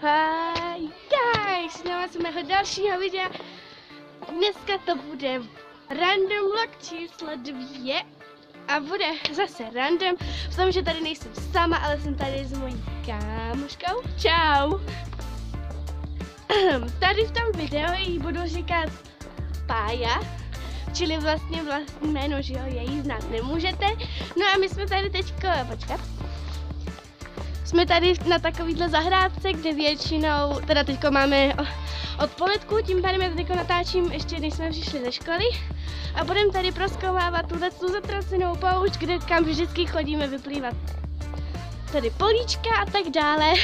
Hi guys, na vás mého dalšího videa. Dneska to bude random vlog číslo 2 a bude zase random v tom, že tady nejsem sama, ale jsem tady s mojí kámoškou. Čau! Tady v tom videu jí budu říkat Pája, čili vlastně vlastní jméno, že jo, její znát nemůžete. No a my jsme tady teďko, počkat. Jsme tady na takovýhle zahrádce, kde většinou, teda teďko máme odpoledku, tím pádem já teďko natáčím ještě než jsme přišli ze školy. A budeme tady prozkoumávat tu zatracenou poušť, kde kam vždycky chodíme vyplývat tady políčka a tak dále.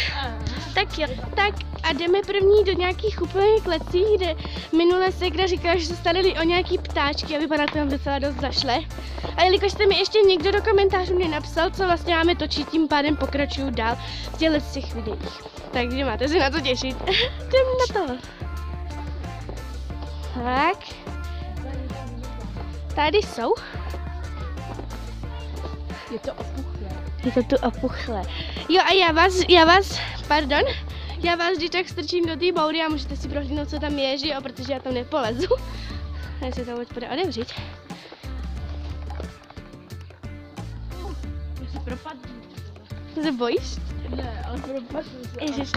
Tak jo, tak a jdeme první do nějakých úplně klecí, kde minule Segra říkala, že se starali o nějaký ptáčky a vypadá to nám docela dost zašle. A jelikož jste mi ještě někdo do komentářů nenapsal, co vlastně máme točit, tím pádem pokračuju dál v těch videích. Takže máte se na to těšit. Jdem na to. Tak. Tady jsou. Je to opuchlé. Je to tu opuchlé. Jo a já vás když tak strčím do té boury a můžete si prohlídnout, co tam je, že jo, protože já tam nepolezu. Já se to vůbec bude otevřít. Já se propadnu. Se bojíš? Ne, ale propadnu se. Ježiš.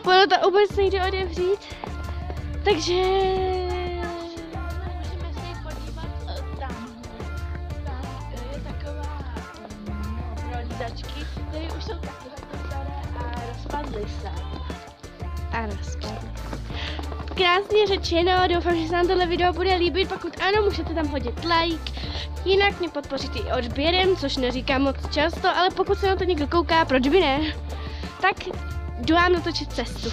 Ono to vůbec nejde otevřít. Takže... Můžeme se jít podívat tam. Tam je taková prohlídačky, které už jsou taky staré a rozpadly se. A rozpadly. Krásně řečeno, doufám, že se vám tohle video bude líbit, pokud ano, můžete tam hodit like, jinak mě podpořit i odběrem, což neříkám moc často, ale pokud se na to někdo kouká, proč by ne, tak jdu vám natočit cestu.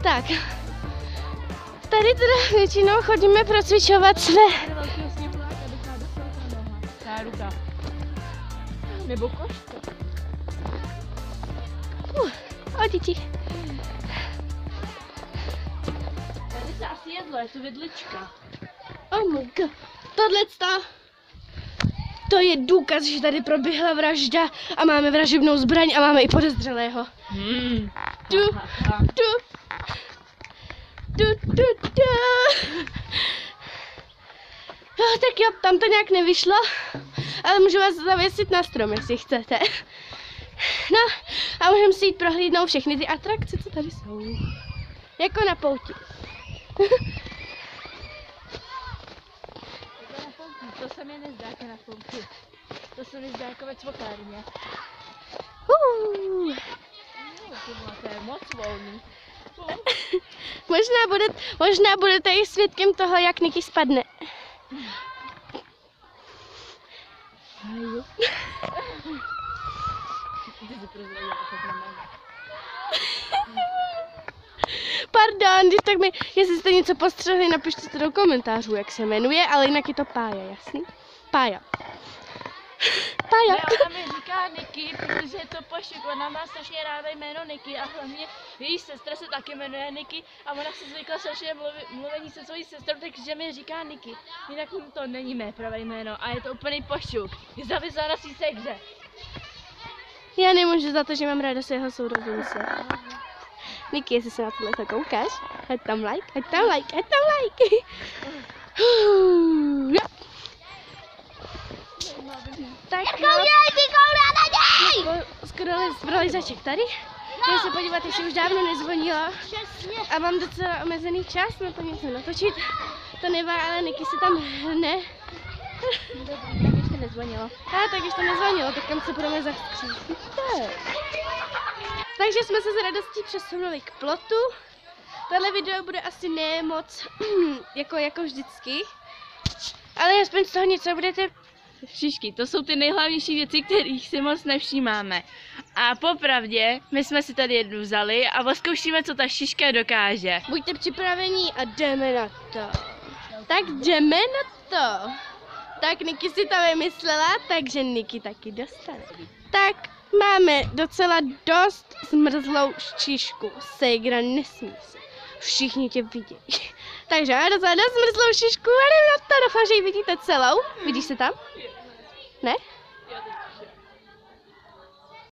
Tak, tady teda většinou chodíme procvičovat své. Ruka. Nebo koška. O děti. Tady se asi jedlo, je to vidlička. Oh my god. To je důkaz, že tady proběhla vražda a máme vražebnou zbraň a máme i podezřelého. Tu. Tak jo, tam to nějak nevyšlo, ale můžu vás zavěsit na strom, jestli chcete. No a můžeme si jít prohlídnout všechny ty atrakce, co tady jsou. Jako na pouti. To se mi nezdá jako na pouti. To se mi zdá jako ve cvokárně. To je moc volný. Možná budete i svědkem toho, jak Niky spadne. Pardon, když tak jestli jste něco postřehli, napište to do komentářů, jak se jmenuje, ale jinak je to Pája, jasný? Pája. Ona mi říká Niky, protože je to pošuk, ona má strašně ráda jméno Niky a hlavně její sestra se taky jmenuje Niky a ona se zvykla strašně mluvení se svojí sestrou, takže mi říká Niky. Jinak to není mé pravé jméno a je to úplný pošuk. Je závislá na svý Segře. Já nemůžu za to, že mám ráda svého sourozence. Niky, jestli se na tohle koukáš, ať tam like. Tak jo. Skoro zbralizaček tady. Jdeme se podívat, jestli už dávno nezvonilo. A mám docela omezený čas na to něco natočit. To nevá, ale Niky si tam hrne. Tak ještě nezvonilo. Tak ještě nezvonilo, tak kam se budeme zastřít. Takže jsme se s radostí přesunuli k plotu. Tohle video bude asi ne moc jako vždycky. Ale aspoň z toho něco budete. Šišky, to jsou ty nejhlavnější věci, kterých si moc nevšímáme. A popravdě, my jsme si tady jednu vzali a zkoušíme, co ta šiška dokáže. Buďte připravení a jdeme na to. Tak jdeme na to. Tak Niky si to vymyslela, takže Niky taky dostane. Tak máme docela dost zmrzlou šišku. Segra, nesmí se. Všichni tě vidějí. Takže máme docela dost zmrzlou šišku a jdeme na to. Doufám, že ji vidíte celou. Vidíš se tam? Ne?